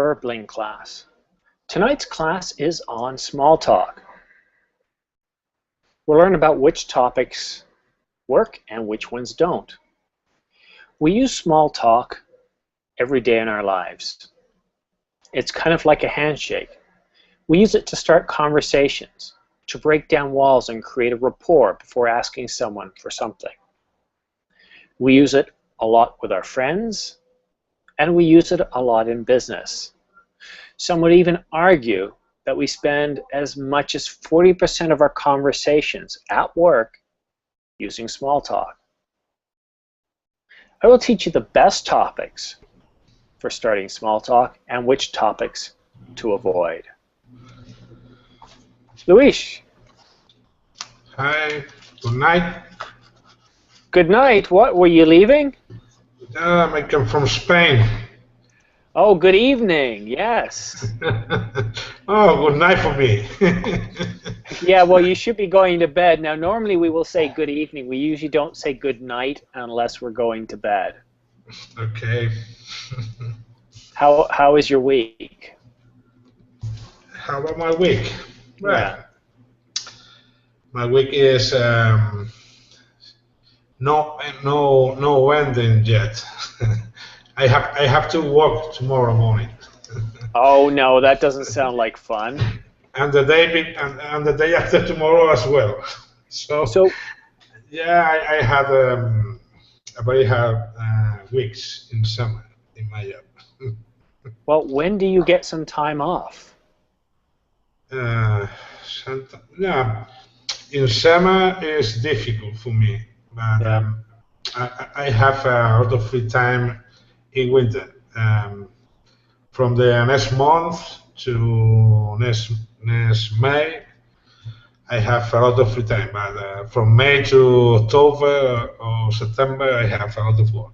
Verbling class. Tonight's class is on small talk. We'll learn about which topics work and which ones don't. We use small talk every day in our lives. It's kind of like a handshake. We use it to start conversations, to break down walls and create a rapport before asking someone for something. We use it a lot with our friends, and we use it a lot in business. Some would even argue that we spend as much as 40% of our conversations at work using small talk. I will teach you the best topics for starting small talk and which topics to avoid. Luis. Hi, good night. Good night. What, were you leaving? I come from Spain. Oh, good evening. Yes. Oh, good night for me. Yeah, well, you should be going to bed. Now, normally we will say good evening. We usually don't say good night unless we're going to bed. Okay. How is your week? How about my week? Well, Yeah. my week is no ending yet. I have to work tomorrow morning. Oh no, that doesn't sound like fun. And the day after tomorrow as well. So yeah, I had a very hard weeks in summer in my job. Well, when do you get some time off? Yeah, in summer is difficult for me, but Yeah. I have a lot of free time in winter. From the next month to next May, I have a lot of free time. But from May to October or September, I have a lot of work.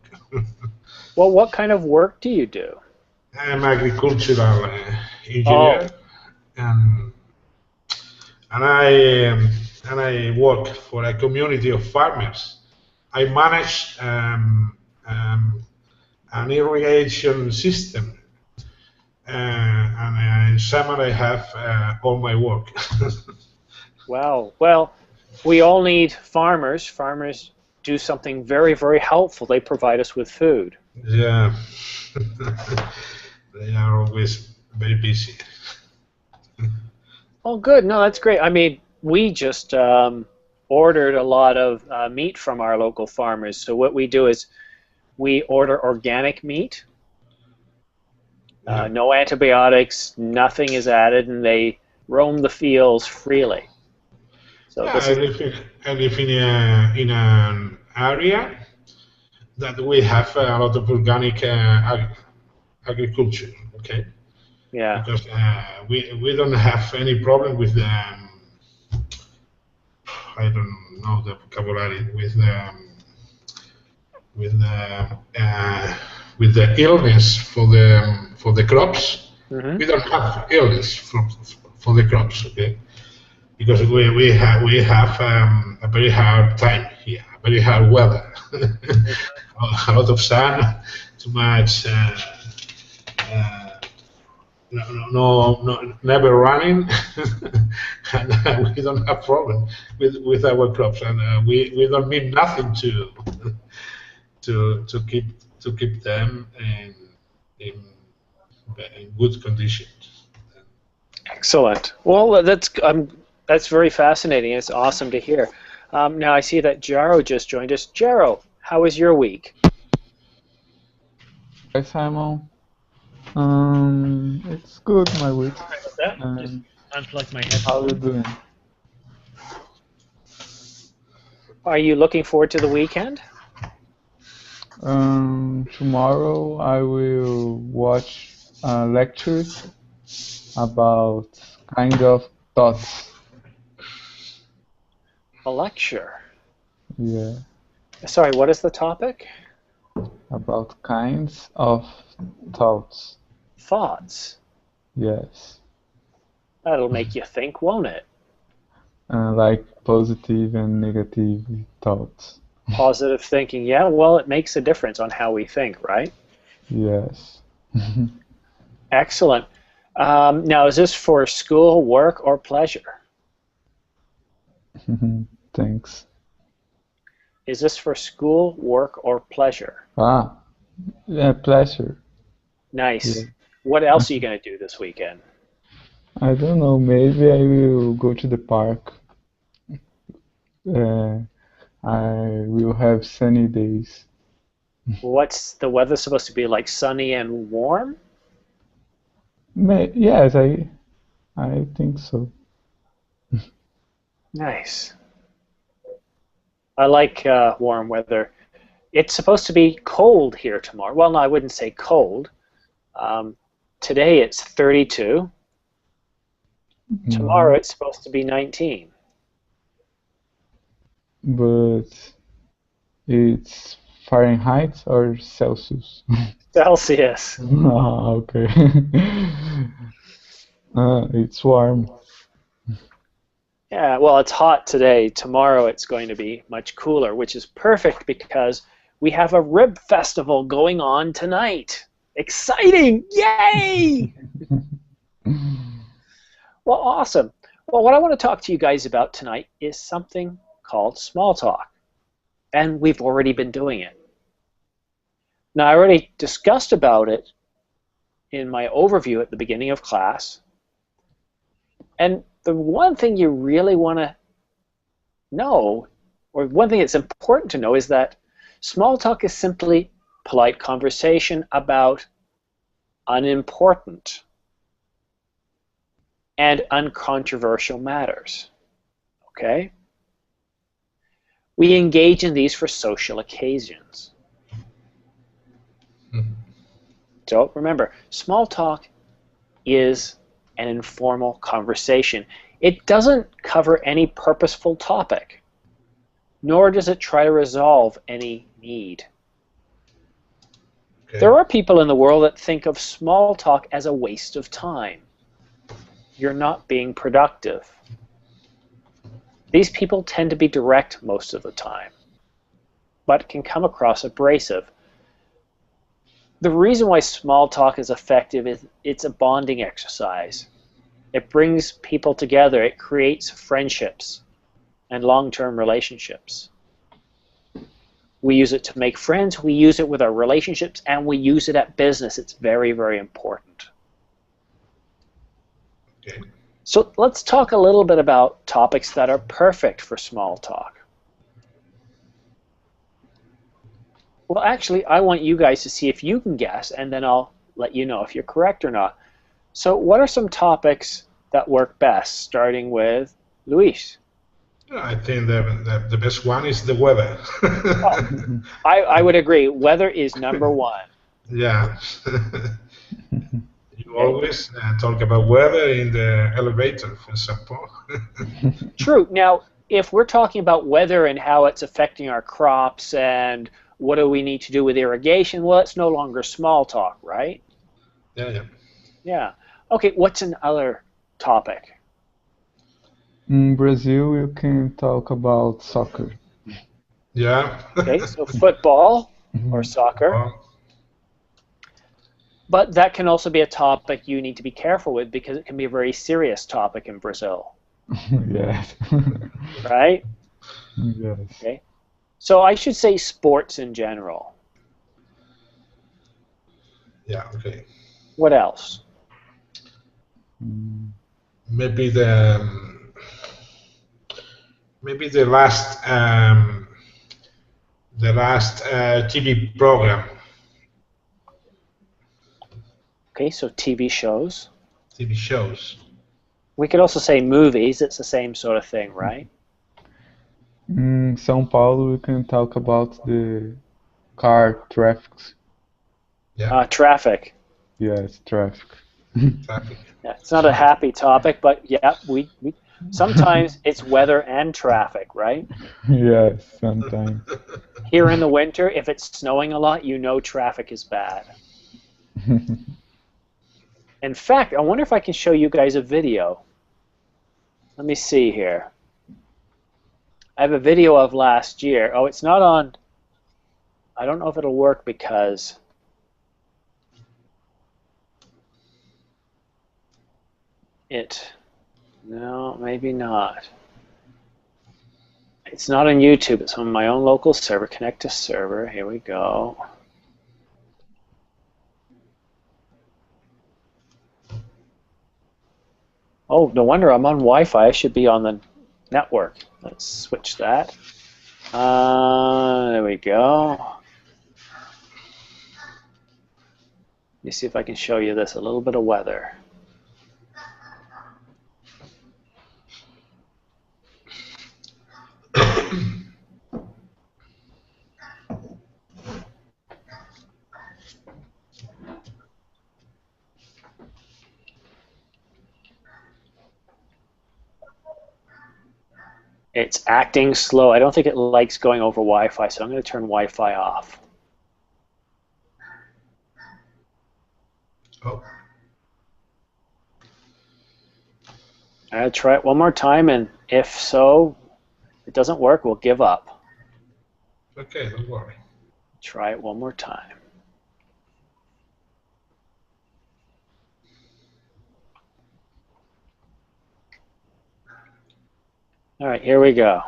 Well, what kind of work do you do? I'm agricultural Oh, engineer, and I work for a community of farmers. I manage an irrigation system, and in summer I have all my work. wow. Well, we all need farmers. Farmers do something very, very helpful. They provide us with food. Yeah, they are always very busy. Oh, good. No, that's great. I mean, we just ordered a lot of meat from our local farmers. So what we do is we order organic meat, Yeah. no antibiotics, nothing is added, and they roam the fields freely. So Yeah, this is, I live in an area that we have a lot of organic agriculture. Okay, yeah. because we don't have any problem with the I don't know the vocabulary with the with the illness for the crops. Hmm. We don't have illness for the crops. Okay, because we have a very hard time here, a very hard weather, a lot of sun, too much. Never running, and we don't have problem with our crops, and we don't need nothing to keep them in, in good conditions. Excellent. Well, that's very fascinating. It's awesome to hear. Now I see that Jaro just joined us. Jaro, how was your week? Hi Simon. It's good my week. Sorry about that. Just And unplugged my how you headphones. doing? Are you looking forward to the weekend? Tomorrow I will watch a lecture about kind of thoughts. A lecture. Yeah, Sorry, what is the topic? about kinds of thoughts. Thoughts. Yes, That'll make you think, won't it? like positive and negative thoughts. Positive thinking. Yeah, well, it makes a difference on how we think, right? Yes. Excellent. Now, is this for school, work, or pleasure? Thanks. Is this for school, work, or pleasure? Ah, yeah, pleasure. Nice. Yeah. What else are you going to do this weekend? I don't know, maybe I will go to the park. Uh, I will have sunny days. What's the weather supposed to be like? Sunny and warm? Yes, I think so. Nice. I like warm weather. It's supposed to be cold here tomorrow. Well, no, I wouldn't say cold. Today it's 32. Tomorrow it's supposed to be 19. But it's Fahrenheit or Celsius? Celsius. Ah, okay. It's warm. Yeah, well, it's hot today. Tomorrow it's going to be much cooler, which is perfect because we have a rib festival going on tonight. Exciting! Yay! Well, awesome. Well, what I want to talk to you guys about tonight is something called small talk. And we've already been doing it. Now, I already discussed about it in my overview at the beginning of class. And the one thing you really want to know, or one thing that's important to know, is that small talk is simply polite conversation about unimportant and uncontroversial matters. Okay? We engage in these for social occasions. So remember, small talk is an informal conversation. It doesn't cover any purposeful topic, nor does it try to resolve any need. Okay. There are people in the world that think of small talk as a waste of time. You're not being productive. These people tend to be direct most of the time, but can come across abrasive. The reason why small talk is effective is it's a bonding exercise. It brings people together. It creates friendships and long-term relationships. We use it to make friends. We use it with our relationships, and we use it at business. It's very, very important. Okay. So let's talk a little bit about topics that are perfect for small talk. Well, actually, I want you guys to see if you can guess, and then I'll let you know if you're correct or not. So what are some topics that work best, starting with Luis? I think the best one is the weather. I would agree. Weather is number one. Yeah. You always talk about weather in the elevator, for example. True. Now, if we're talking about weather and how it's affecting our crops and what do we need to do with irrigation, well, it's no longer small talk, right? Yeah. Yeah. Okay, what's another topic? In Brazil, you can talk about soccer. Yeah. Okay, so football or soccer. Well, But that can also be a topic you need to be careful with because it can be a very serious topic in Brazil, Yes. right? Yes. Okay. So I should say sports in general. yeah. Okay. What else? Maybe the last TV program. Okay, so TV shows. TV shows. We could also say movies. It's the same sort of thing, right? In São Paulo, we can talk about the car traffic. Yeah. Traffic. Yes, traffic. Traffic. Yeah, it's not a happy topic, but yeah, we sometimes it's weather and traffic, right? Yes, sometimes. Here in the winter, if it's snowing a lot, you know traffic is bad. In fact, I wonder if I can show you guys a video. Let me see here. I have a video of last year. Oh, it's not on. I don't know if it'll work because it? No, maybe not. It's not on YouTube. It's on my own local server. Connect to server. Here we go. Oh, no wonder I'm on Wi-Fi. I should be on the network. Let's switch that. There we go. Let me see if I can show you this. A little bit of weather. It's acting slow. I don't think it likes going over Wi-Fi, so I'm going to turn Wi-Fi off. Oh. I'll try it one more time, and if so, it doesn't work, we'll give up. Okay, don't worry. Try it one more time. All right, here we go.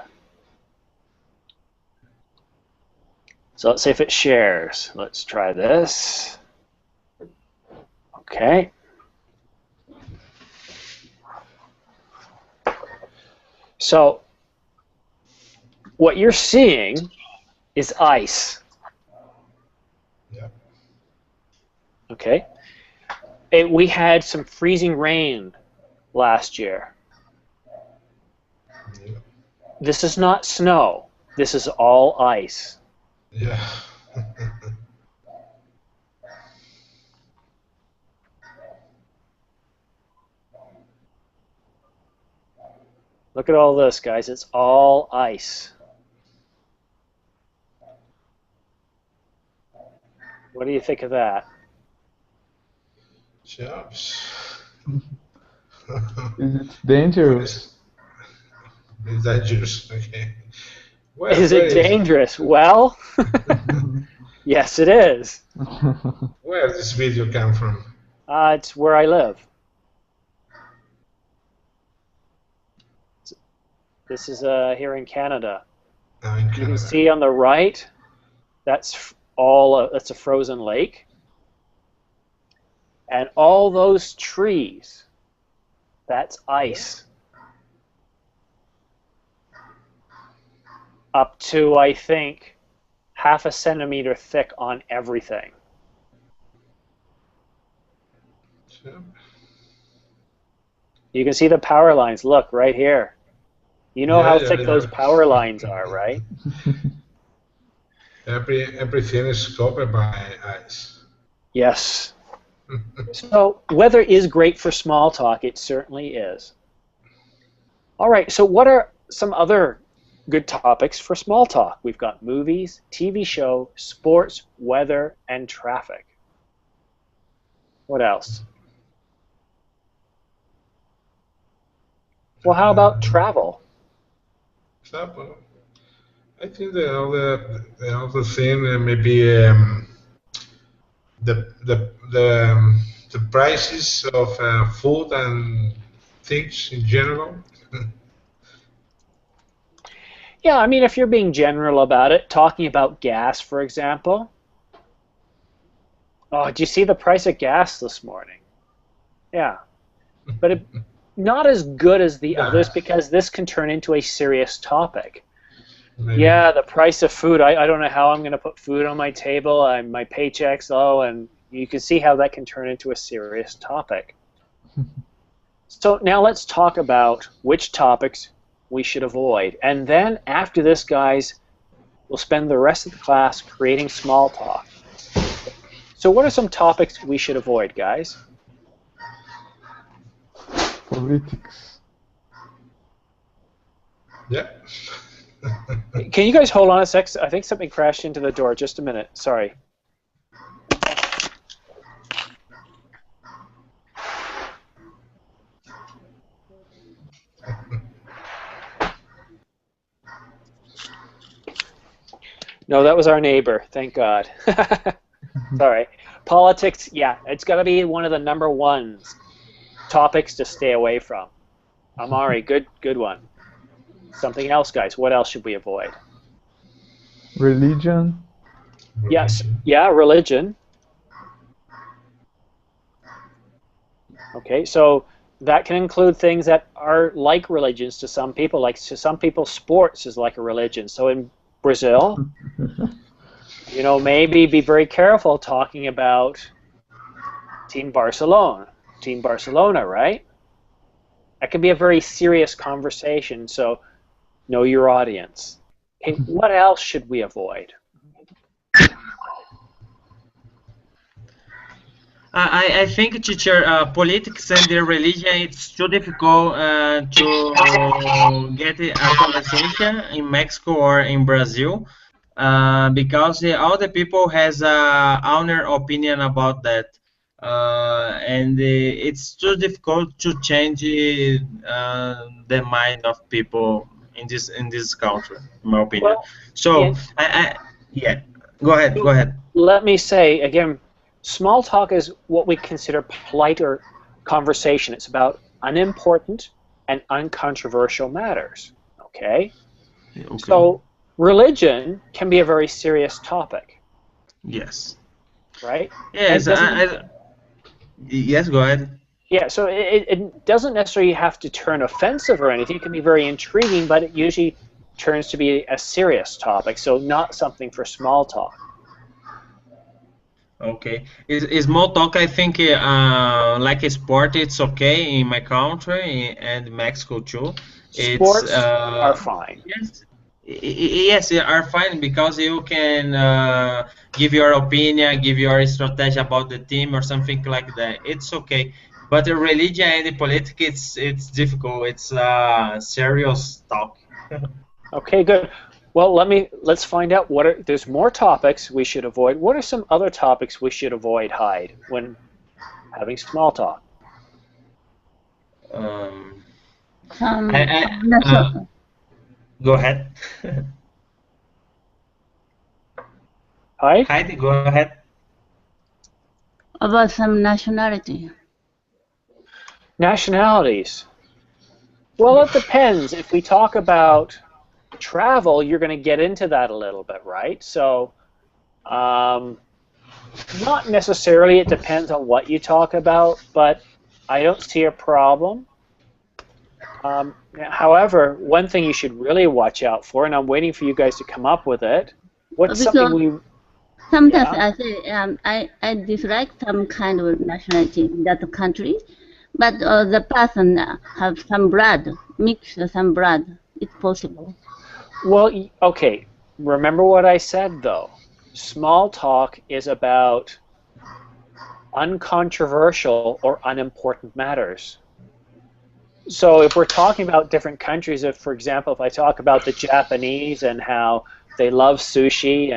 So let's see if it shares. Let's try this. Okay. So what you're seeing is ice. Yeah. Okay. We had some freezing rain last year. Yeah. This is not snow. This is all ice. Yeah. Look at all this, guys. It's all ice. What do you think of that? Chops. It's dangerous. It's dangerous. Okay. Is it dangerous? Well, yes, it is. Where does this video come from? It's where I live. This is here in Canada. Oh, in Canada. You can see on the right, that's that's a frozen lake. And all those trees, that's ice. Up to, I think, half a centimeter thick on everything. Sure. You can see the power lines. Look, right here. You know how thick yeah. those power lines are, right? Everything is covered by ice. Yes. So weather is great for small talk. It certainly is. All right, so what are some other good topics for small talk? We've got movies, TV show, sports, weather, and traffic. What else? Well, how about travel? Travel. I think the other thing maybe the prices of food and things in general. Yeah, I mean, if you're being general about it, talking about gas, for example. Oh, did you see the price of gas this morning? Yeah. But not as good as the others, because this can turn into a serious topic. Maybe. Yeah, the price of food. I don't know how I'm going to put food on my table. My paycheck's low, and you can see how that can turn into a serious topic. So now let's talk about which topics we should avoid. And then after this, guys, we'll spend the rest of the class creating small talk. So what are some topics we should avoid, guys? Politics. Yeah. Can you guys hold on a sec? I think something crashed into the door. Just a minute. Sorry. No, that was our neighbor. Thank God. Sorry. Politics, yeah, it's got to be one of the number ones. topics to stay away from. Amari, good one. Something else, guys. What else should we avoid? Religion. Yes, yeah, religion. Okay, so that can include things that are like religions to some people. Like to some people, sports is like a religion. So in Brazil, you know, maybe be very careful talking about Team Barcelona, right? That can be a very serious conversation, so know your audience. Okay, what else should we avoid? I think, teacher, politics and the religion, it's too difficult to get a conversation in Mexico or in Brazil because all the people has own opinion about that. And it's too difficult to change the mind of people in this country, in my opinion. Well, So yeah, yeah, go ahead. let me say again, small talk is what we consider politer conversation. It's about unimportant and uncontroversial matters. Okay? Okay. So religion can be a very serious topic, Yes. right? Yes. And Yes. Go ahead. yeah, so it doesn't necessarily have to turn offensive or anything. It can be very intriguing, but it usually turns to be a serious topic, so not something for small talk. Okay. Is small talk, I think, like a sport, it's okay in my country and Mexico too. It's Sports are fine. yes, yes, they are fine because you can give your opinion, give your strategy about the team or something like that. It's okay. But the religion and the politics, it's difficult. It's serious talk. Okay, good. Well, let's find out there's more topics we should avoid. What are some other topics we should avoid, Hyde, when having small talk? Um, National, Go ahead. Hyde? Heidi, go ahead. about some nationality. Nationalities. Well, it depends. If we talk about travel, you're going to get into that a little bit, right? So, not necessarily. It depends on what you talk about, but I don't see a problem. However, one thing you should really watch out for, and I'm waiting for you guys to come up with it. What's something we? Sometimes Yeah. I say I dislike some kind of nationality in that country, but the person have some blood, mix some blood. It's possible. Well, okay. Remember what I said, though. Small talk is about uncontroversial or unimportant matters. So if we're talking about different countries, if, for example, if I talk about the Japanese and how they love sushi,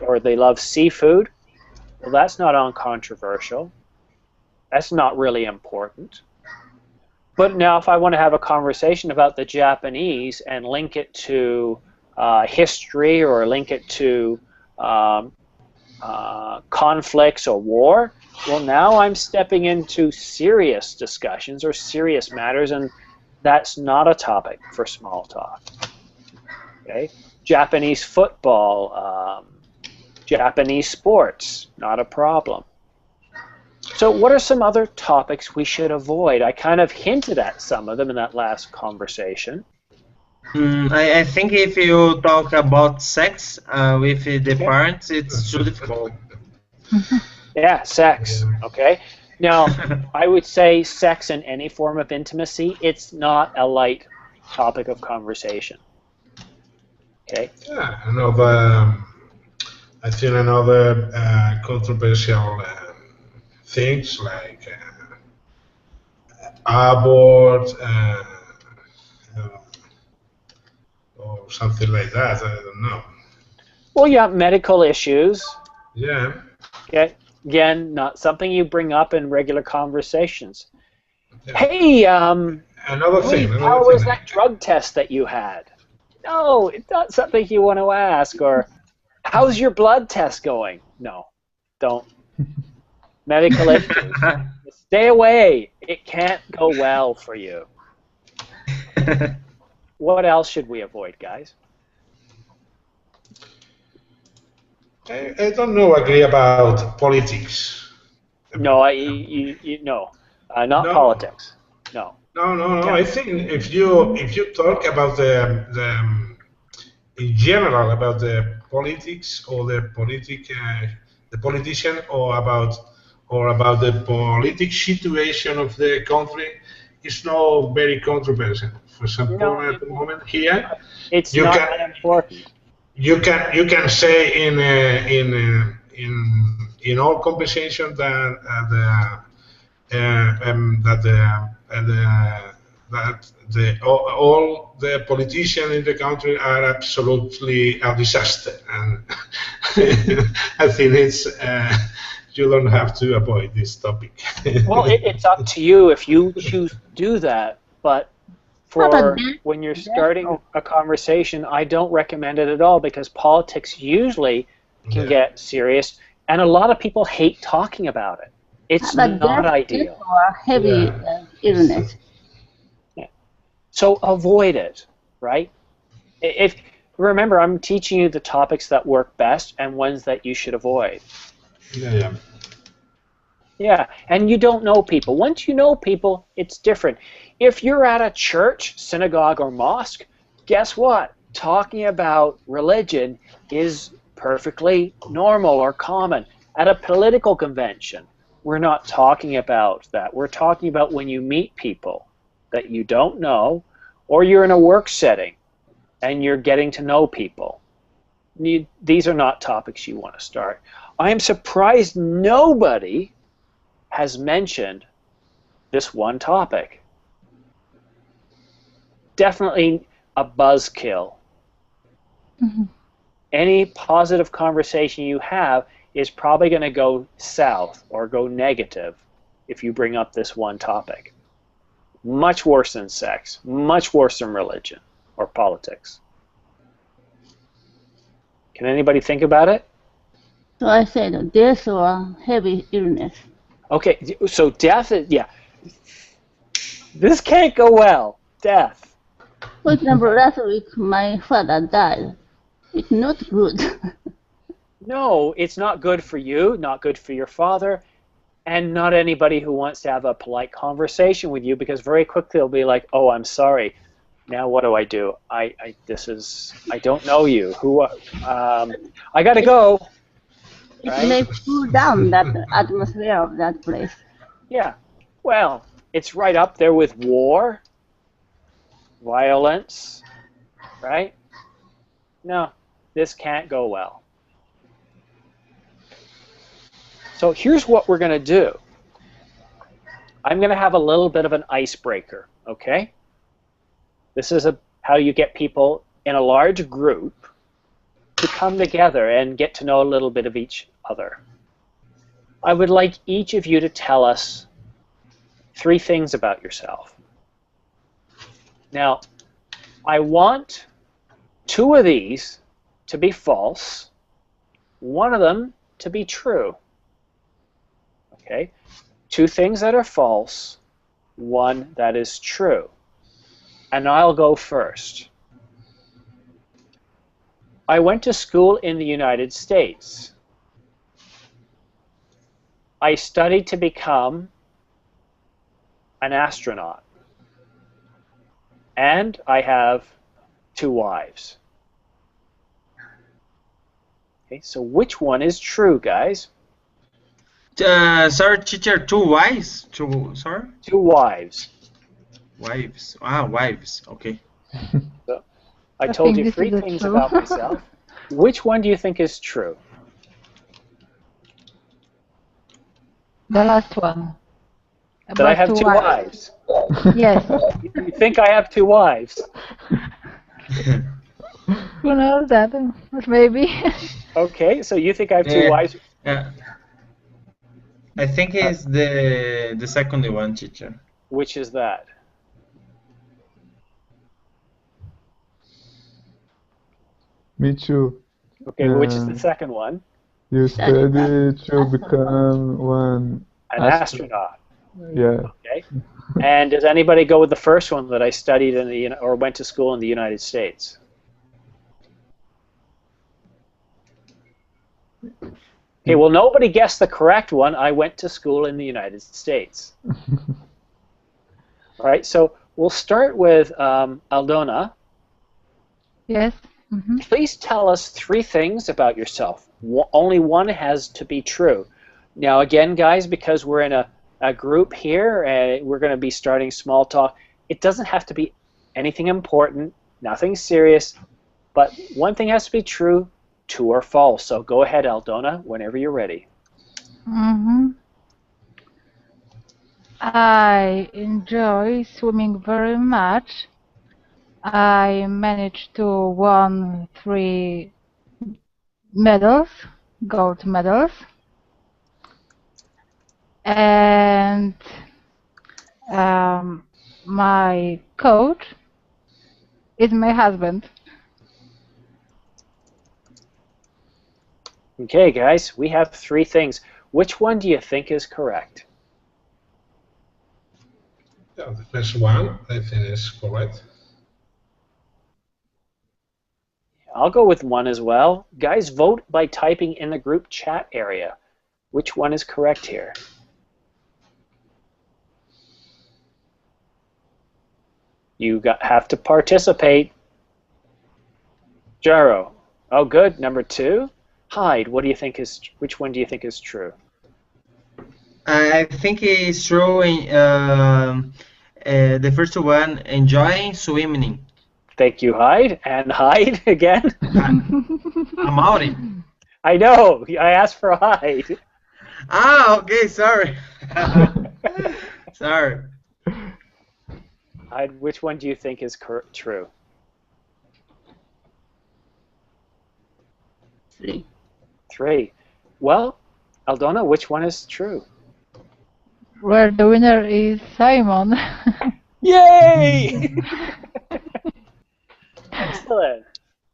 or they love seafood, well, that's not uncontroversial. That's not really important. But now if I want to have a conversation about the Japanese and link it to history or link it to conflicts or war, well, now I'm stepping into serious discussions or serious matters, and that's not a topic for small talk. Okay? Japanese football, Japanese sports, not a problem. So what are some other topics we should avoid? I kind of hinted at some of them in that last conversation. I think if you talk about sex with the parents, it's too difficult. Yeah, sex. Okay. Now, I would say sex in any form of intimacy, it's not a light topic of conversation. Okay. Yeah, I think another controversial things like abort or something like that. I don't know. Well, yeah, medical issues. Yeah. Okay. Again, not something you bring up in regular conversations. Yeah. Hey, Another thing. how was that drug test that you had? No, it's not something you want to ask. Or, how's your blood test going? No, don't. Medical issues. Stay away. It can't go well for you. What else should we avoid, guys? I don't know. Agree about politics. No, not No. politics. No. No. Yeah. I think if you talk about the in general about the politics or the politician or about the political situation of the country, it's not very controversial. For example, No, at the moment here, it's you not can that important. you can say in all conversation that all the politicians in the country are absolutely a disaster, and I think it's you don't have to avoid this topic. Well, it's up to you if you choose to do that, but for when you're starting a conversation, I don't recommend it at all because politics usually can get serious, and a lot of people hate talking about it. It's not ideal. Or heavy illness. So avoid it, right? Remember, I'm teaching you the topics that work best and ones that you should avoid. Yeah, and you don't know people. Once you know people, it's different. If you're at a church, synagogue, or mosque, guess what? Talking about religion is perfectly normal or common. At a political convention, we're not talking about that. We're talking about when you meet people that you don't know, or you're in a work setting and you're getting to know people. These are not topics you want to start. I am surprised nobody has mentioned this one topic. Definitely a buzzkill. Mm-hmm. Any positive conversation you have is probably going to go south or go negative if you bring up this one topic. Much worse than sex, much worse than religion or politics. Can anybody think about it? So I said death or heavy illness. Okay, so death is, this can't go well, death. For example, last week my father died. It's not good. No, it's not good for you, not good for your father, and not anybody who wants to have a polite conversation with you, because very quickly they'll be like, oh, I'm sorry. Now what do? I don't know you. I gotta go. Right? It may cool down that atmosphere of that place. Yeah. Well, it's right up there with war, violence, right? No, this can't go well. So here's what we're going to do. I'm going to have a little bit of an icebreaker, okay? This is how you get people in a large group to come together and get to know a little bit of each other. I would like each of you to tell us 3 things about yourself. Now, I want 2 of these to be false, 1 of them to be true. Okay? 2 things that are false, 1 that is true. And I'll go first. I went to school in the United States. I studied to become an astronaut. And I have 2 wives. Okay, so which one is true, guys? Sorry, teacher, 2 wives? Sorry? 2 wives. Wives. Ah, wives. Okay. So, I told you 3 things about myself. Which one do you think is true? The last one. That I have 2 wives. Yes. You think I have 2 wives? Who knows that? Maybe. Okay, so you think I have 2 wives? Yeah. I think it's the second one, teacher. Which is that? Me too. Okay, which is the second one? You study to become one An astronaut. Yeah. Okay. And does anybody go with the first one that I studied in the or went to school in the United States? Okay, well, nobody guessed the correct one. I went to school in the United States. All right, so we'll start with Aldona. Yes. Please tell us 3 things about yourself. Only one has to be true. Now, again, guys, because we're in a group here and we're going to be starting small talk, it doesn't have to be anything important, nothing serious, but one thing has to be true, true or false. So go ahead, Aldona, whenever you're ready. I enjoy swimming very much. I managed to win 3 medals, gold medals, and my coach is my husband. Okay, guys, we have 3 things. Which one do you think is correct? Yeah, the first one, I think, is correct. I'll go with 1 as well. Guys, vote by typing in the group chat area. Which one is correct here? You have to participate. Jaro. Oh, good. Number 2. Hyde. What do you think is? Which one do you think is true? I think it's true. The first one, enjoying swimming. Thank you, Hyde. And Hyde again. Amaury. I know. I asked for Hyde. Ah, okay. Sorry. Sorry. Hyde, which one do you think is true? 3. 3. Well, Aldona, which one is true? Well, the winner is Simon. Yay! Excellent.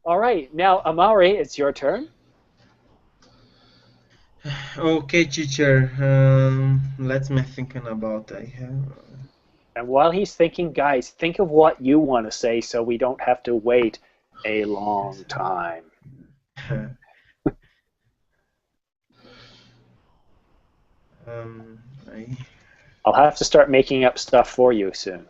All right, now Amaury, it's your turn. Okay, teacher. Let me thinking about. I have. And while he's thinking, guys, think of what you want to say so we don't have to wait a long time. I'll have to start making up stuff for you soon.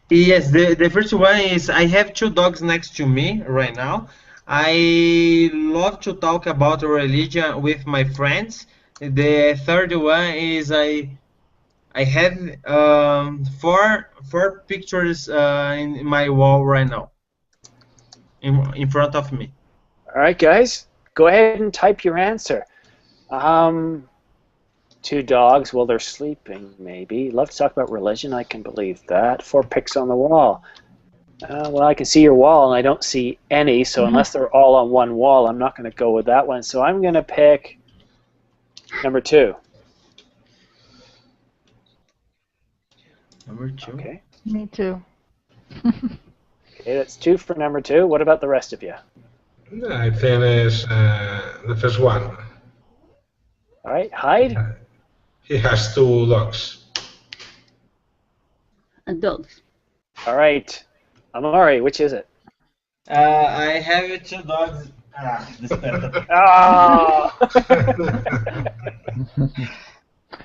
Yes, the first one is I have 2 dogs next to me right now. I love to talk about religion with my friends. The third one is I have 4 pictures in my wall right now in front of me. All right, guys, go ahead and type your answer. 2 dogs, well, they're sleeping, maybe. Love to talk about religion, I can believe that. 4 pics on the wall. Well, I can see your wall, and I don't see any, so unless they're all on one wall, I'm not going to go with that one. So I'm going to pick number 2. Number 2. Okay. Me too. Okay, that's 2 for number 2. What about the rest of you? I think it's the first one. All right, Hyde? He has 2 dogs. Dogs. All right. Amaury, which is it? I have 2 dogs. Oh!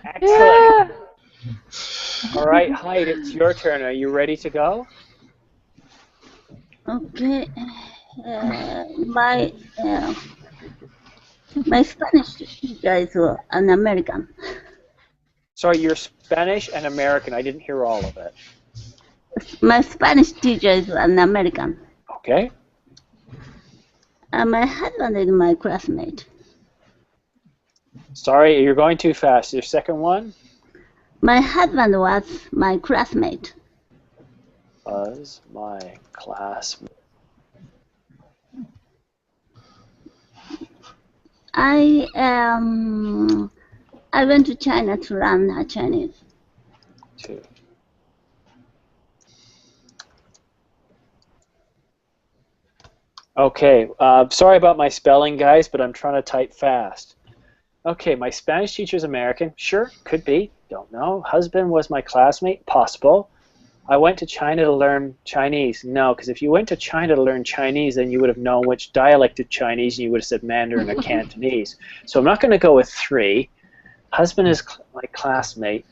Excellent. Yeah. All right, Hyde, it's your turn. Are you ready to go? Okay. My Spanish teacher is an American. Sorry, you're Spanish and American. I didn't hear all of it. My Spanish teacher is an American. Okay. My husband is my classmate. Sorry, you're going too fast. Your second one? My husband was my classmate. Was my classmate. I went to China to learn Chinese. 2. Okay, sorry about my spelling, guys, but I'm trying to type fast. Okay, my Spanish teacher's American. Sure, could be. Don't know. Husband was my classmate? Possible. I went to China to learn Chinese. No, because if you went to China to learn Chinese, then you would have known which dialect of Chinese, and you would have said Mandarin or Cantonese. So I'm not going to go with 3. Husband is my classmate.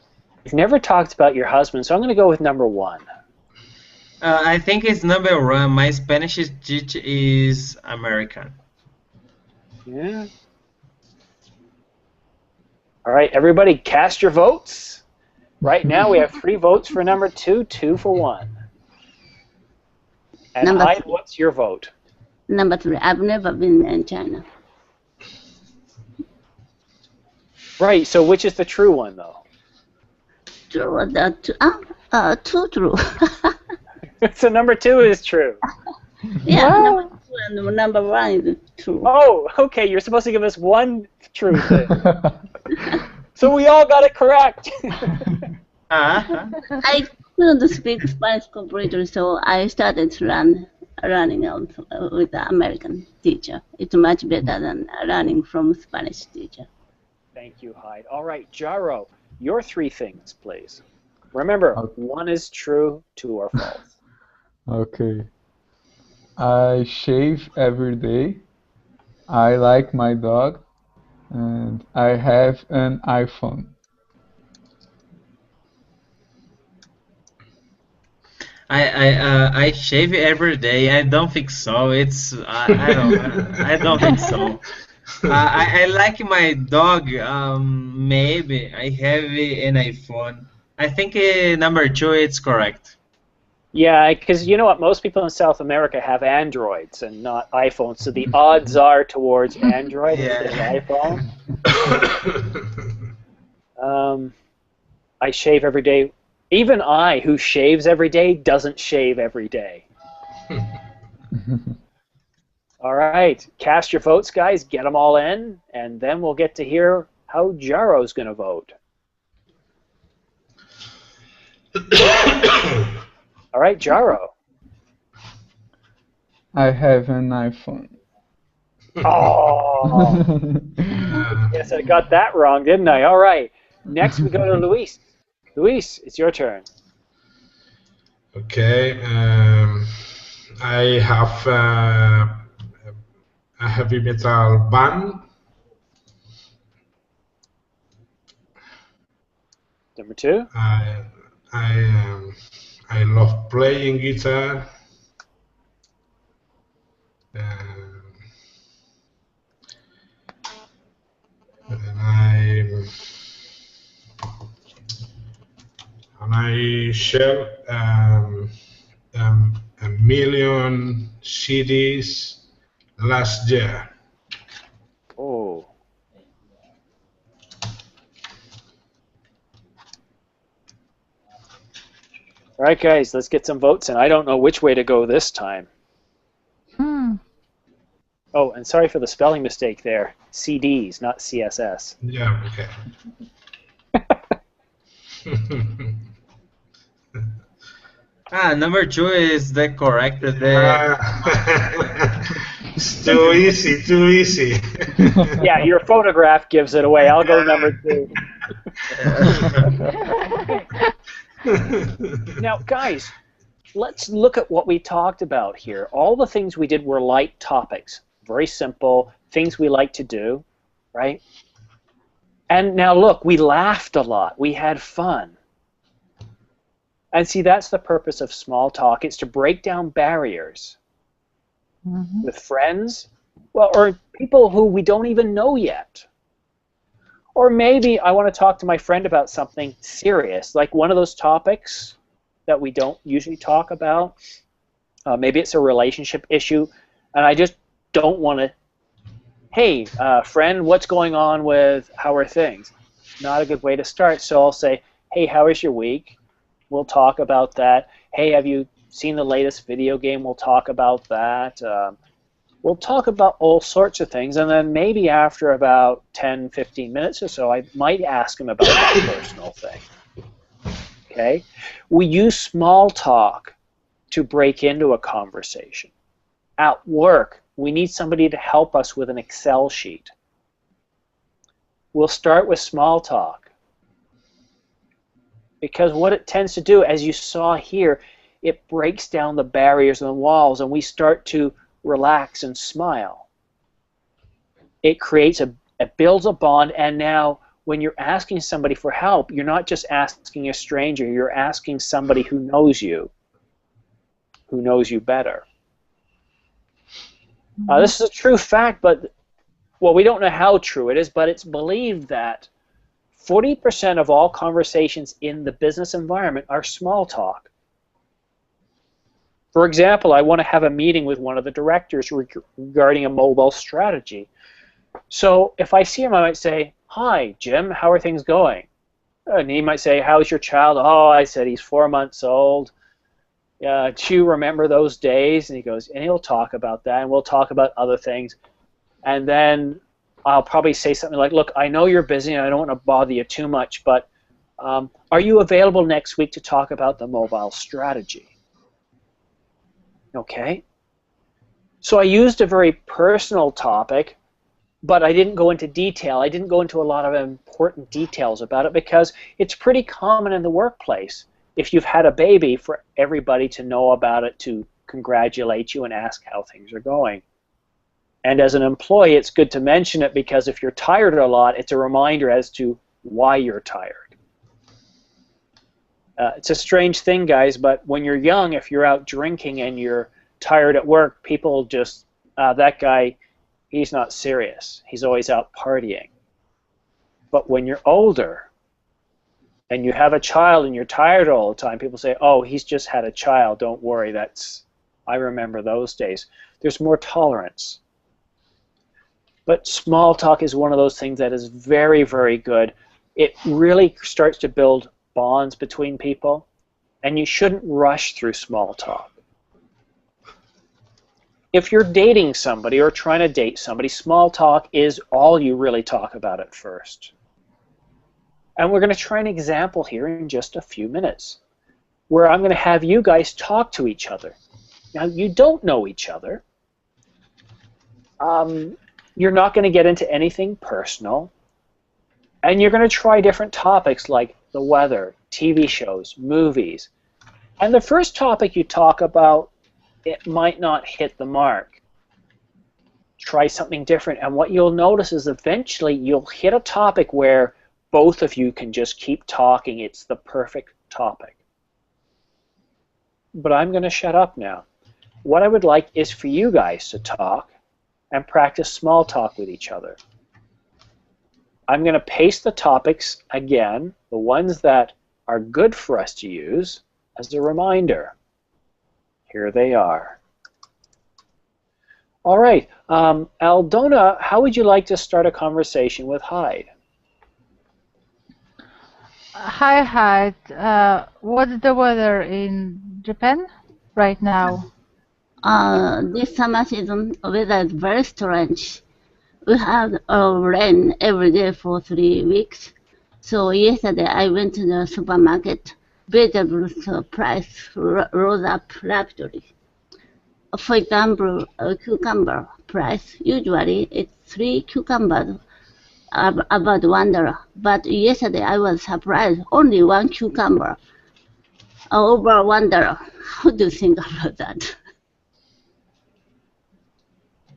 You've never talked about your husband, so I'm going to go with number 1. I think it's number 1. My Spanish teacher is American. Yeah. All right, everybody, cast your votes. Right now, we have 3 votes for number 2, 2 for 1. And Number Hyde, 3. what's your vote? Number 3. I've never been in China. Right. So, which is the true one, though? True. Two true. So, number 2 is true. Yeah. Number 2 and number 1 is true. Oh, okay. You're supposed to give us 1 true thing. So we all got it correct. I couldn't speak Spanish completely, so I started learning out with the American teacher. It's much better than learning from Spanish teacher. Thank you, Hyde. All right, Jaro, your 3 things, please. Remember, 1 is true, 2 are false. Okay. I shave every day. I like my dog. And I have an iPhone. I shave every day. I don't think so. I don't think so. I like my dog. Maybe I have an iPhone. I think number 2 is correct. Yeah, because you know what? Most people in South America have Androids and not iPhones, so the odds are towards Android instead of iPhone. I shave every day. Even I, who shaves every day, doesn't shave every day. All right, cast your votes, guys. Get them all in, and then we'll get to hear how Jaro's going to vote. All right, Jaro. I have an iPhone. Oh, yes, I got that wrong, didn't I? All right, next we go to Luis. Luis, it's your turn. Okay, I have a heavy metal band. Number 2. I love playing guitar. And I sell a million CDs last year. Oh. All right, guys, let's get some votes in. I don't know which way to go this time. Oh, and sorry for the spelling mistake there. CDs, not CSS. Yeah, okay. Number 2 is the correct. It's too easy, too easy. Yeah, your photograph gives it away. I'll go number 2. Now, guys, let's look at what we talked about here. All the things we did were light topics. Very simple, things we like to do, right? And now look, we laughed a lot. We had fun. And see, that's the purpose of small talk. It's to break down barriers with friends, well, or people who we don't even know yet. Or maybe I want to talk to my friend about something serious, like one of those topics that we don't usually talk about. Maybe it's a relationship issue, and I just don't want to, hey, friend, what's going on with, how are things? Not a good way to start, so I'll say, hey, how was your week? We'll talk about that. Hey, have you seen the latest video game? We'll talk about that. We'll talk about all sorts of things, and then maybe after about 10, 15 minutes or so, I might ask him about that personal thing. Okay? We use small talk to break into a conversation. At work, we need somebody to help us with an Excel sheet. We'll start with small talk. Because what it tends to do, as you saw here, it breaks down the barriers and the walls, and we start to relax and smile. It creates it builds a bond, and now when you're asking somebody for help, you're not just asking a stranger, you're asking somebody who knows you better. This is a true fact, but, well, we don't know how true it is, but it's believed that 40% of all conversations in the business environment are small talk. For example, I want to have a meeting with one of the directors regarding a mobile strategy. So if I see him, I might say, "Hi, Jim, how are things going?" And he might say, "How's your child?" "Oh," I said, "he's 4 months old. Do you remember those days?" And he goes, and he'll talk about that, and we'll talk about other things. And then I'll probably say something like, "Look, I know you're busy, and I don't want to bother you too much, but are you available next week to talk about the mobile strategy?" Okay? So I used a very personal topic, but I didn't go into detail. I didn't go into a lot of important details about it because it's pretty common in the workplace, if you've had a baby, for everybody to know about it, to congratulate you and ask how things are going. And as an employee, it's good to mention it because if you're tired a lot, it's a reminder as to why you're tired. It's a strange thing, guys, but when you're young, if you're out drinking and you're tired at work, people just, that guy, he's not serious. He's always out partying. But when you're older and you have a child and you're tired all the time, people say, "Oh, he's just had a child. Don't worry. I remember those days." There's more tolerance. But small talk is one of those things that is very, very good. It really starts to build bonds between people, and you shouldn't rush through small talk. If you're dating somebody or trying to date somebody, small talk is all you really talk about at first. And we're going to try an example here in just a few minutes, where I'm going to have you guys talk to each other. Now, you don't know each other. You're not going to get into anything personal. And you're going to try different topics like the weather, TV shows, movies. And the first topic you talk about, it might not hit the mark. Try something different. And what you'll notice is eventually you'll hit a topic where both of you can just keep talking. It's the perfect topic. But I'm going to shut up now. What I would like is for you guys to talk and practice small talk with each other. I'm going to paste the topics again, the ones that are good for us to use, as a reminder. Here they are. All right, Aldona, how would you like to start a conversation with Hyde? Hi, Hyde. What's the weather in Japan right now? This summer season, weather is very strange. We had rain every day for 3 weeks. So yesterday I went to the supermarket. Vegetables price rose up rapidly. For example, a cucumber price, usually it's 3 cucumbers, about $1. But yesterday I was surprised, only 1 cucumber, over $1. How do you think about that?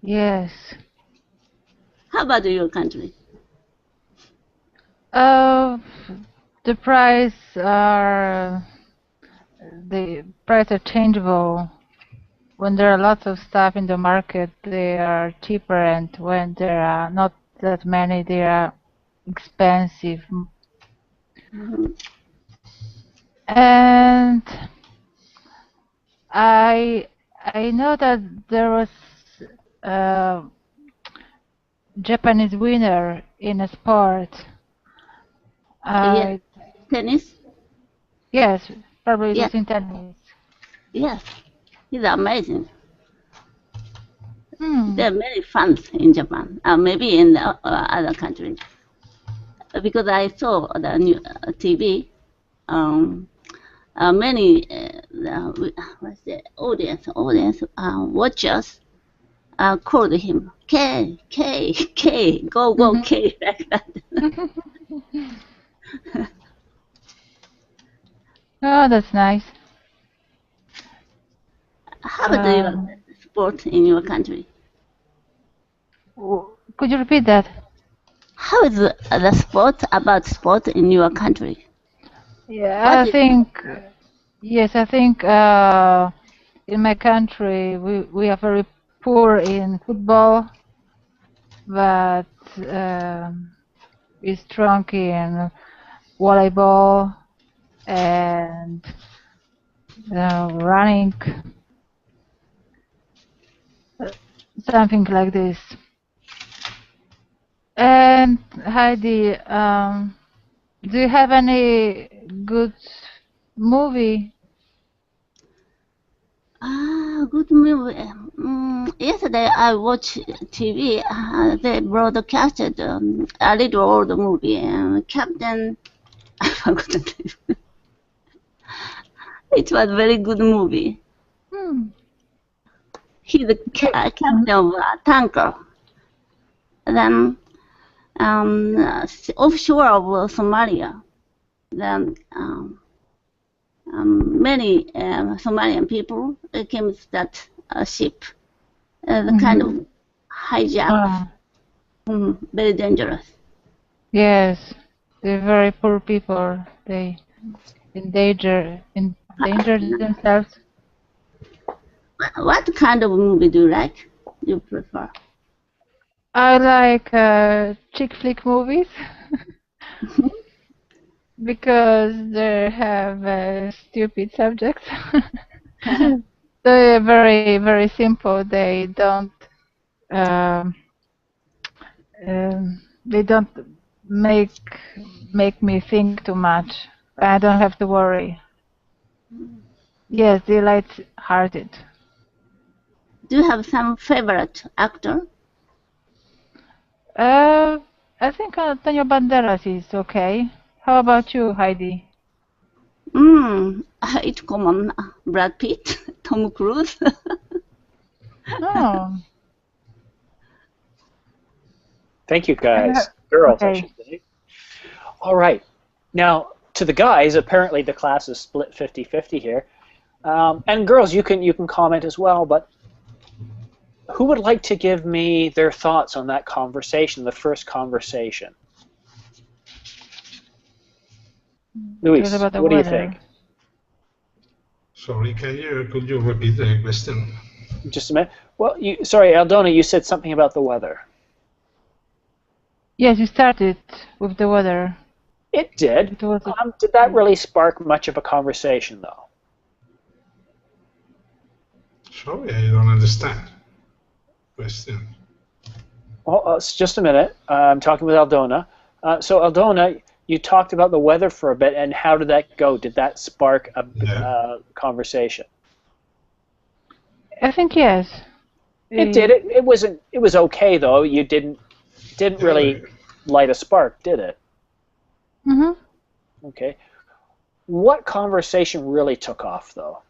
Yes. How about your country? The price are changeable. When there are lots of stuff in the market, they are cheaper, and when there are not that many, they are expensive. Mm-hmm. And I know that there was a Japanese winner in a sport. Yes. Tennis? Yes, probably Yes. it's in tennis. Yes, it's amazing. Hmm. There are many fans in Japan, maybe in the, other countries. Because I saw the new TV, many what's the audience watchers called him K, go K, like that. Oh, that's nice. How do you Um, sport in your country? could you repeat that? How is the sport about sport in your country? Yeah, What I is think, yes, I think in my country we are very poor in football, but we're strong in volleyball and running, something like this. And Heidi, do you have any good movie? good movie? Yesterday I watched TV. They broadcasted a little old movie. Captain, I forgot the name. It was a very good movie. Hmm. He's the captain of a tanker. Then offshore of Somalia. Then many Somalian people came to that ship. The kind of hijack, very dangerous. Yes, they're very poor people. They endanger themselves. What kind of movie do you like? You prefer? I like chick flick movies because they have stupid subjects. They're very simple. Um, they don't make me think too much. I don't have to worry. Yes, they're light-hearted. Do you have some favorite actor? I think Antonio Banderas is okay. How about you, Heidi? It's common. Brad Pitt, Tom Cruise. Oh, Thank you, guys. Girls, I okay. should say. All right. Now, to the guys, apparently the class is split 50-50 here. And girls, you can comment as well, but who would like to give me their thoughts on that conversation, the first conversation? Luis, About the what do you weather. think? Sorry, could you repeat the question? Just a minute. Well, sorry, Aldona, you said something about the weather. Yes, you started with the weather. It did. It was Did that really spark much of a conversation, though? Sorry, I don't understand. Question. Well, just a minute. I'm talking with Aldona. So, Aldona, you talked about the weather for a bit, and how did that go? Did that spark a conversation? I think yes. It did. It wasn't. It was okay though. You didn't really light a spark, did it? Mhm. Okay. What conversation really took off though?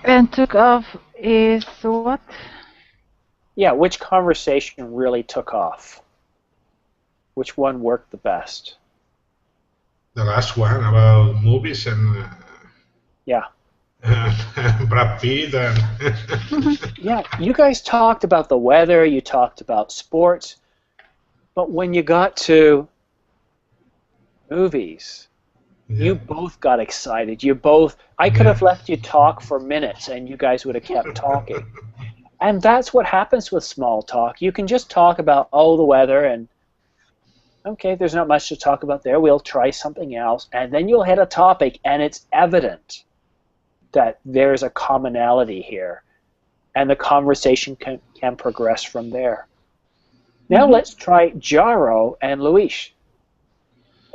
And took off is what? Yeah, which conversation really took off? Which one worked the best? The last one about movies and Yeah. Brad Pitt and Yeah, you guys talked about the weather, you talked about sports, but when you got to movies, you both got excited. I could have left you talk for minutes and you guys would have kept talking. And that's what happens with small talk. You can just talk about, oh, the weather, and okay, there's not much to talk about there. We'll try something else. And then you'll hit a topic, and it's evident that there's a commonality here. And the conversation can progress from there. Now let's try Jaro and Luis.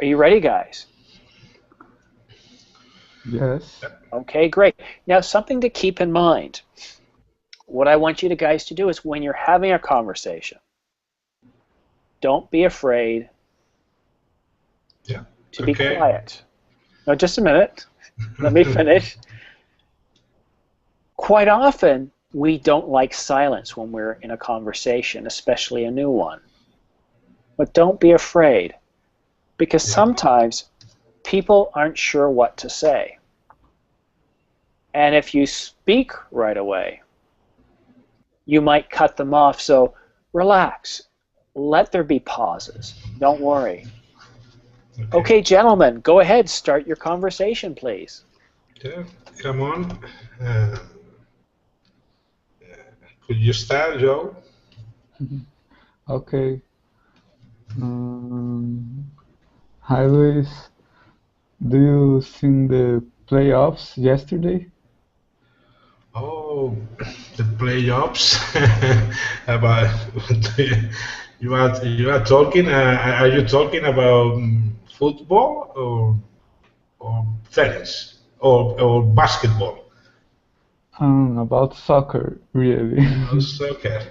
Are you ready, guys? Yes. Okay, great. Now, something to keep in mind. What I want you guys to do is when you're having a conversation, don't be afraid to be quiet. Now, just a minute. Let me finish. Quite often, we don't like silence when we're in a conversation, especially a new one. but don't be afraid, because Yeah. sometimes people aren't sure what to say. And if you speak right away, you might cut them off. So relax. Let there be pauses. Don't worry. Okay, gentlemen, go ahead. Start your conversation, please. Yeah, come on. Could you start, Joe? Okay. Hi, Luis. Do you seen the playoffs yesterday? Oh, the playoffs. About you are talking. Are you talking about football or tennis or basketball? About soccer, really. Oh, soccer.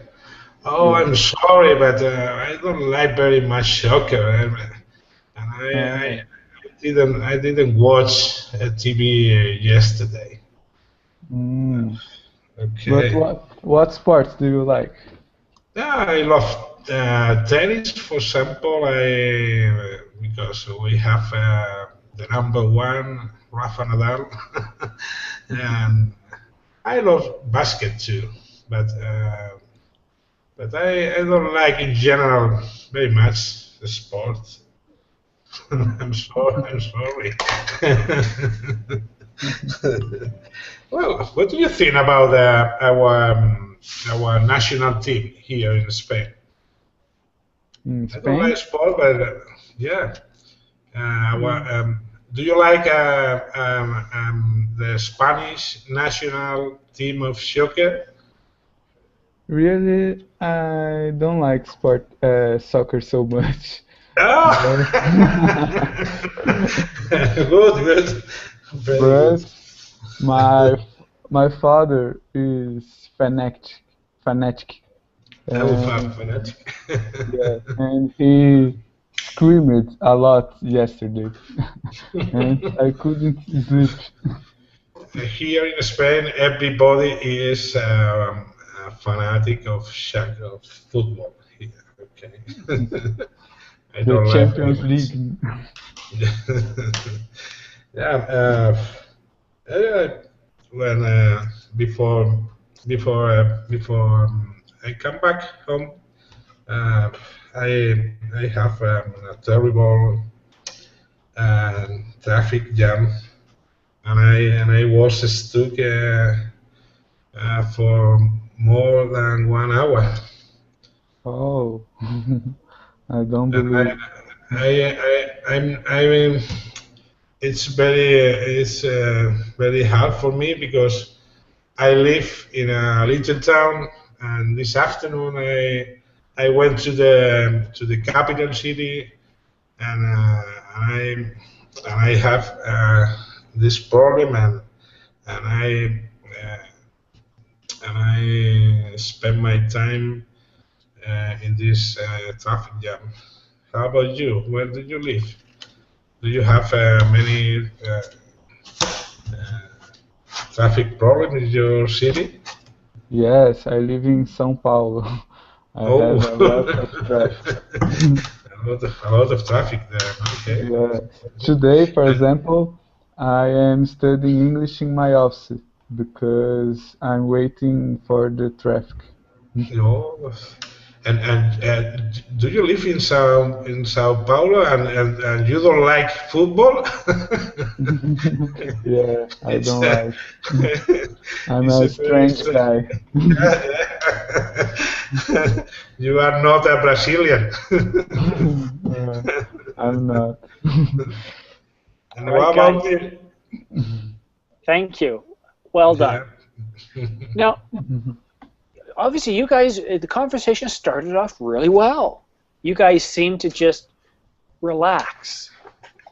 Oh, I'm sorry, but I don't like very much soccer, and Uh, I didn't watch TV yesterday. mm. But Okay. what sports do you like? Yeah, I love tennis, for example. Because we have the number one, Rafa Nadal, and I love basket too. But I don't like in general very much the sport. I'm sorry. I'm sorry. Well, what do you think about our national team here in Spain? In I don't like Spain? sport, but yeah. Mm. Do you like the Spanish national team of soccer? Really, I don't like soccer so much. Ah! Good, good. Very good. But my my father is fanatic, I'm a and fanatic. yeah, and he screamed a lot yesterday, and I couldn't sleep. Here in Spain, everybody is a fanatic of football. Here, okay. I The don't like very Champions much. League. Yeah, uh, when before before I come back home, uh, I have a terrible traffic jam, and I was stuck for more than 1 hour. Oh, I don't And believe. I mean, it's very hard for me because I live in a little town, and this afternoon I went to the capital city, and I have this problem, uh, and I spend my time in this traffic jam. How about you? Where do you live? Do you have many traffic problems in your city? Yes, I live in São Paulo. I Oh, have a lot of traffic. a lot of traffic there. Okay. Yeah. Today, for example, I am studying English in my office because I'm waiting for the traffic. Oh, and do you live in Sao Paulo and you don't like football? Yeah, I It's don't like. I'm it's a a very strange strange. guy. You are not a Brazilian. Uh, I'm not. And All right, what about guys. the Thank you. Well yeah? done. Now, obviously, you guys, the conversation started off really well. You guys seemed to just relax.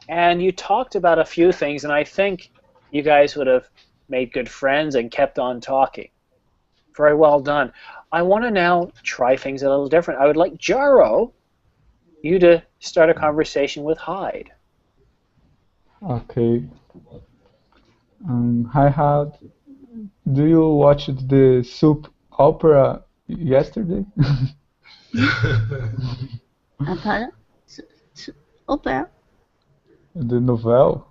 And you talked about a few things, and I think you guys would have made good friends and kept on talking. Very well done. I want to now try things a little different. I would like Jaro, you to start a conversation with Hyde. Okay. Hi, Had. Do you watch the soap opera yesterday? Pardon? Opera? The novel.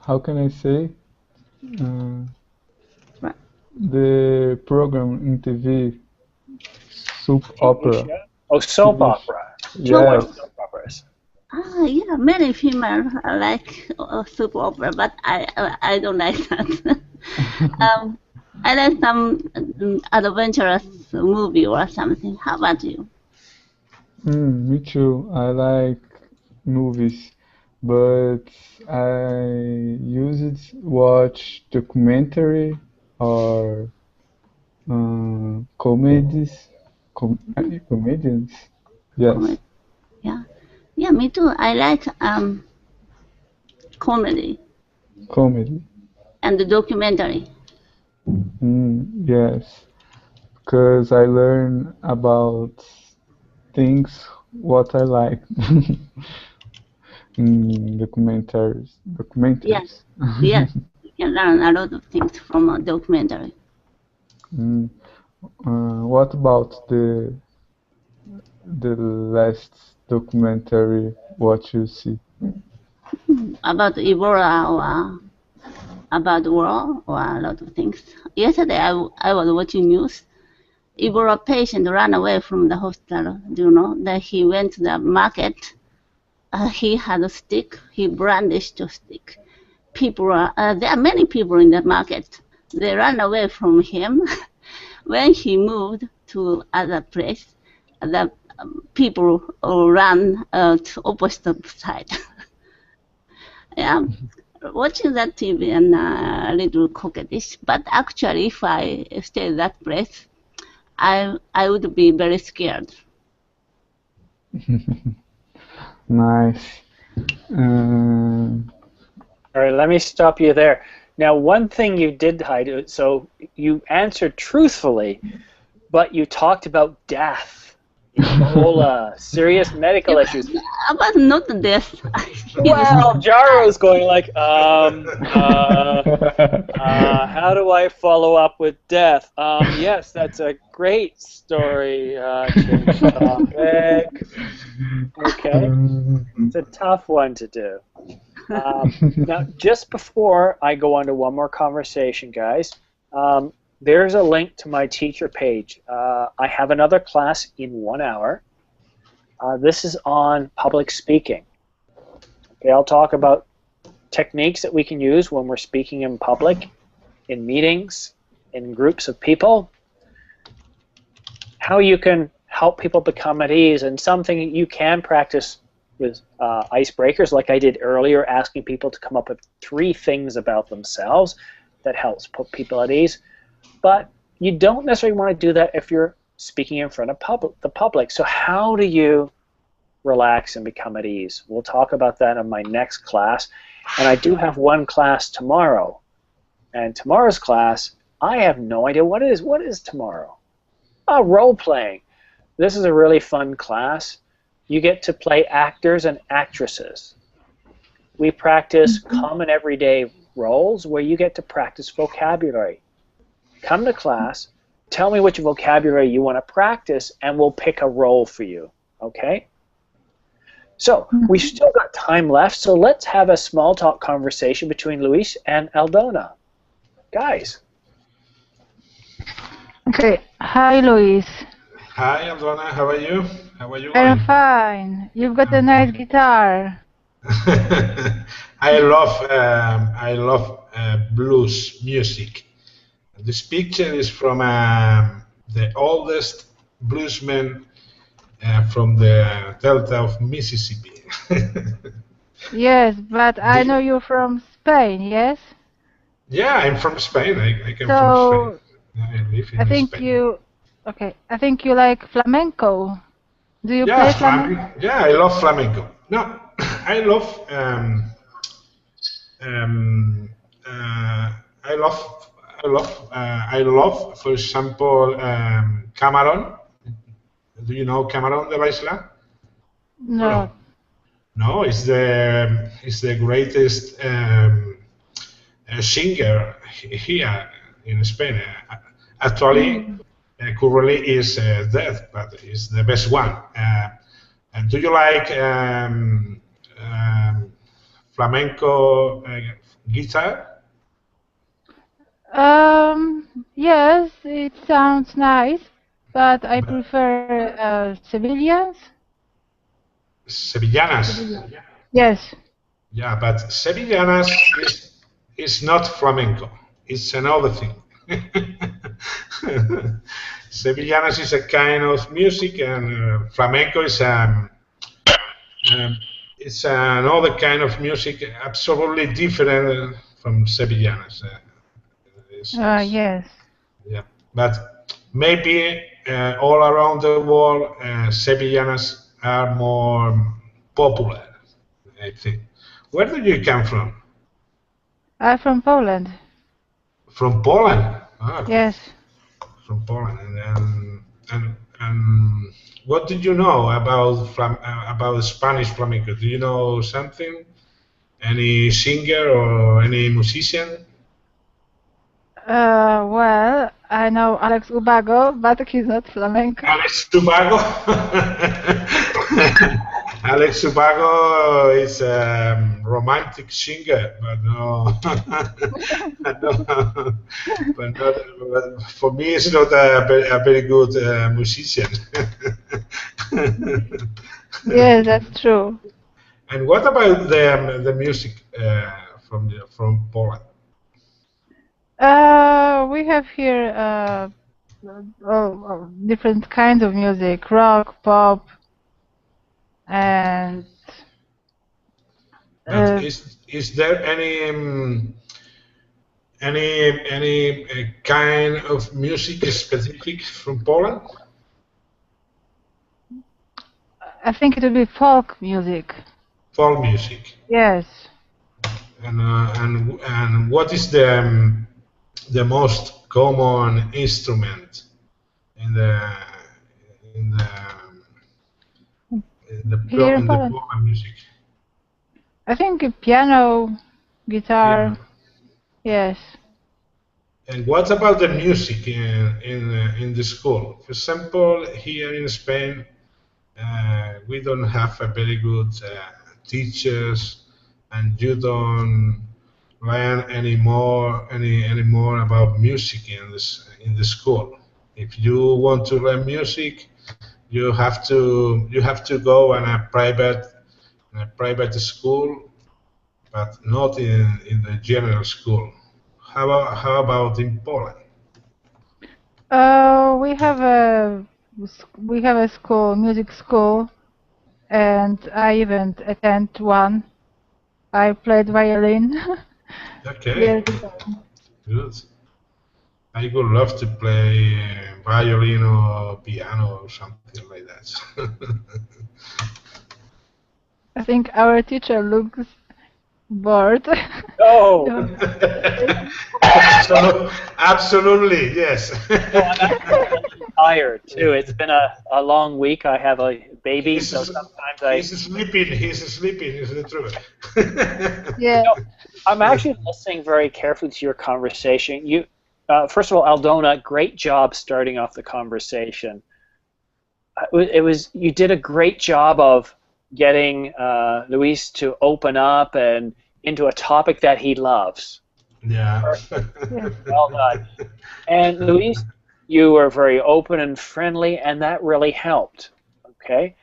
How can I say? Right. The program in TV, soap opera. Oh, soap TV. opera. Yes. Soap operas. Yeah, many females like soap opera, but I don't like that. I like some adventurous movie or something. How about you? Me too. I like movies, but I used watch documentary or comedies. Comedians. Yes. Comedy. Yeah, me too. I like comedy Comedy. and the documentary. Yes. Because I learn about things what I like in documentaries. Yes, yes, you can learn a lot of things from a documentary. What about the last documentary what you see? About Ebola or about the war or a lot of things. Yesterday I was watching news. Ebola patient ran away from the hospital. Do you know that he went to the market? He had a stick. He brandished a stick. There are many people in the market. They ran away from him. When he moved to other place, the people ran to opposite side. Yeah, watching that TV and a little coquettish. But actually, if I stay at that place, I would be very scared. Nice. All right, let me stop you there. Now, one thing you did hide, so you answered truthfully, but you talked about death, Ebola, serious medical issues. But not death. Well, Jaro's going like, how do I follow up with death? Yes, that's a great story. Change topic. Okay, it's a tough one to do. Now, just before I go on to one more conversation, guys, there's a link to my teacher page. I have another class in 1 hour. This is on public speaking. Okay, I'll talk about techniques that we can use when we're speaking in public, in meetings, in groups of people, how you can help people become at ease, and something you can practice with icebreakers, like I did earlier, asking people to come up with 3 things about themselves that helps put people at ease. But you don't necessarily want to do that if you're speaking in front of the public. So how do you relax and become at ease? We'll talk about that in my next class. And I do have one class tomorrow. And tomorrow's class, I have no idea what it is. What is tomorrow? Role-playing. This is a really fun class. You get to play actors and actresses. We practice common everyday roles where you get to practice vocabulary. Come to class, tell me which vocabulary you want to practice, and we'll pick a role for you, okay? So, we've still got time left, so let's have a small talk conversation between Luis and Aldona. Guys. Okay. Hi, Luis. Hi, Aldona. How are you? How are you I'm going? fine. You've got a nice guitar. I love blues music. This picture is from the oldest bluesman from the Delta of Mississippi. Yes, but I know you're from Spain, yes? Yeah, I'm from Spain. I came So, from Spain. I live in I think Spain. I think you like flamenco. Do you Yeah, play flamenco? Yeah, I love flamenco. No, I love I love, for example, Camarón. Do you know Camarón de la Isla? No. No, it's the greatest singer here in Spain. Actually, currently is dead, but it's the best one. And do you like flamenco guitar? Yes, it sounds nice, but I prefer Sevillanas. Sevillanas. Yes. Yeah, but Sevillanas is not flamenco. It's another thing. Sevillanas is a kind of music, and flamenco is it's another kind of music, absolutely different from Sevillanas. Yes. Yeah, but maybe all around the world, Sevillanas are more popular, I think. Where do you come from? I'm from Poland. From Poland? Ah, Yes. from Poland. And what did you know about Spanish flamenco? Do you know something? Any singer or any musician? Well, I know Alex Ubago, but he's not flamenco. Alex Ubago. Alex Ubago is a romantic singer, but no, but for me, it's not a very good musician. Yes, that's true. And what about the music from Poland? We have here different kinds of music, rock, pop, and But is there any kind of music specific from Poland? I think it would be folk music. Folk music. Yes. And what is the most common instrument in the Here in Poland. Poland music? I think piano, guitar. Piano. Yes. And what about the music in the school? For example, here in Spain, we don't have a very good teachers, and you don't learn any more about music in the school. If you want to learn music, you have to go in a private school, but not in the general school. How about in Poland? We have a school, music school, and I even attend one. I played violin. Okay, Years good. I would love to play violin or piano or something like that. I think our teacher looks bored. Oh, Absolutely, yes. no, I'm actually tired too. It's been a long week. I have a baby, so sometimes He's sleeping, is the truth. Yeah. No, I'm actually listening very carefully to your conversation. You, first of all, Aldona, great job starting off the conversation. You did a great job of getting Luis to open up and into a topic that he loves. Yeah. Well done. And Luis, you were very open and friendly, and that really helped. Okay.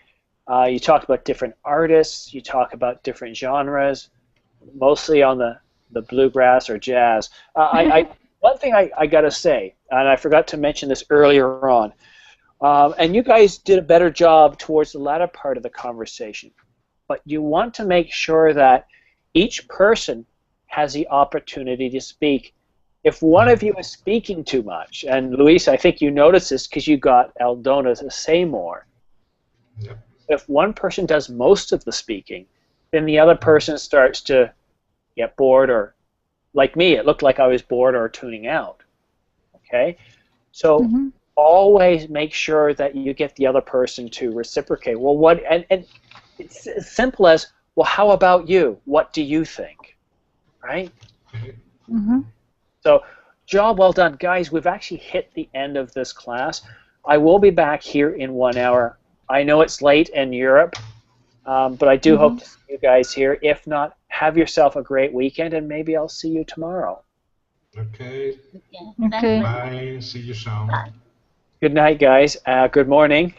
You talked about different artists. You talk about different genres, mostly on the bluegrass or jazz. One thing I got to say, and I forgot to mention this earlier on, and you guys did a better job towards the latter part of the conversation, but you want to make sure that each person has the opportunity to speak. If one of you is speaking too much, and Luis, I think you noticed this because you got Aldona to say more. Yep. If one person does most of the speaking, then the other person starts to get bored, or like me, it looked like I was bored or tuning out. Okay? So always make sure that you get the other person to reciprocate. Well, and it's as simple as, well, how about you? What do you think? Right? Mm-hmm. So Job well done. Guys, we've actually hit the end of this class. I will be back here in 1 hour. I know it's late in Europe, but I do hope to see you guys here. If not, have yourself a great weekend, and maybe I'll see you tomorrow. Okay. Okay. Okay. Bye. See you soon. Bye. Good night, guys. Good morning.